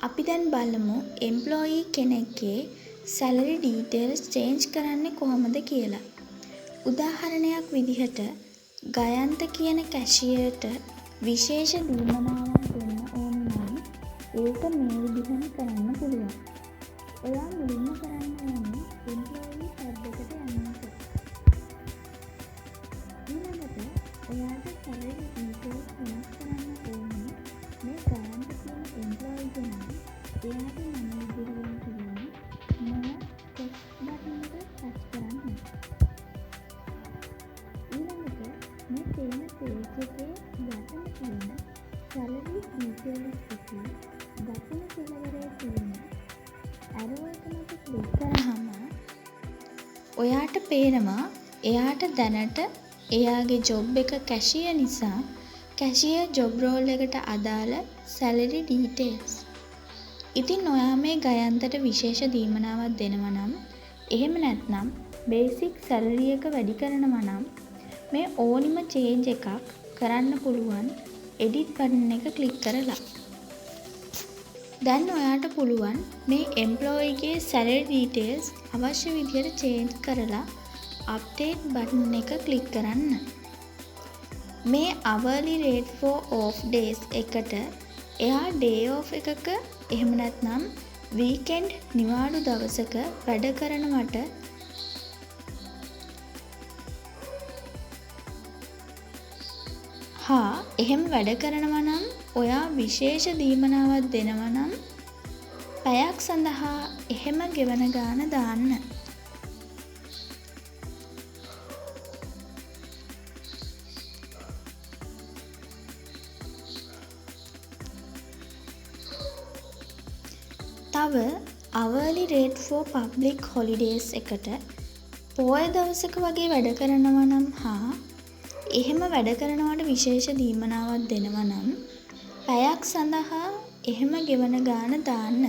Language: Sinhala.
අපි දැන් බලමු එම්ප්ලොයී කෙනෙක්ගේ සැලරි ඩීටේල්ස් චේන්ජ් කරන්නේ කොහොමද කියලා. උදාහරණයක් විදිහට ගයන්ත කියන කැෂියර්ට විශේෂ දීමනාවක් දෙන්න ඕන නම් ඒක මේ විදිහම කරන්න පුළුවන්. ඔයා මුලින්ම කරන්න ඕනේ එම්ප්ලොයී ටැබ් එකට යන්න එක. ඊළඟට ඔයාට සැලරි ඩීටේල්ස් වෙනස් කරන්න ඕනේ මේ ගයන්ත කියන එම්ප්ලොයී කෙනා එයාට මම ඉදිරියෙන් කියන්නේ මොන ටෙක්ස්ට් බටන් එක ටච් කරන්න. ඊළඟට මේ තේන පේජ් එකේ යටම තියෙන සැලරි ඩීටේල්ස් එකේ දකුණු කෙළවරේ තියෙන ඇරෝ එක මත ක්ලික් කරාම ඔයාට පේනවා එයාට දැනට එයාගේ ජොබ් එක කැෂියර් නිසා කැෂියර් ජොබ් රෝල් එකට අදාළ සැලරි ඩීටේල්ස්. ඉතින් ඔයා මේ ගයන්තට විශේෂ දීමනාවක් දෙනවා නම් එහෙම නැත්නම් බේසික් සැලරි එක වැඩි කරනවා නම් මේ ඕනිම චේන්ජ් එකක් කරන්න පුළුවන් එඩිට් බටන් එක ක්ලික් කරලා. දැන් ඔයාට පුළුවන් මේ එම්ප්ලොයීගේ සැලරි ඩීටේල්ස් අවශ්‍ය විදිහට චේන්ජ් කරලා අප්ඩේට් බටන් එක ක්ලික් කරන්න. මේ hourly rate for off days එකට එයා day off එකක එහෙම නැත්නම් weekend නිවාඩු දවසක වැඩ කරනවට එහෙම වැඩ කරනවා නම් ඔයා විශේෂ දීමනාවක් දෙනවා නම් පැයක් සඳහා එහෙම ගෙවන ගාන දාන්න. තව hourly rate for public holidays එකට පොය දවසක වගේ වැඩ කරනවා නම් එහෙම වැඩ කරනවට විශේෂ දීමනාවක් දෙනවා නම් පැයක් සඳහා එහෙම ගෙවන ගාන දාන්න.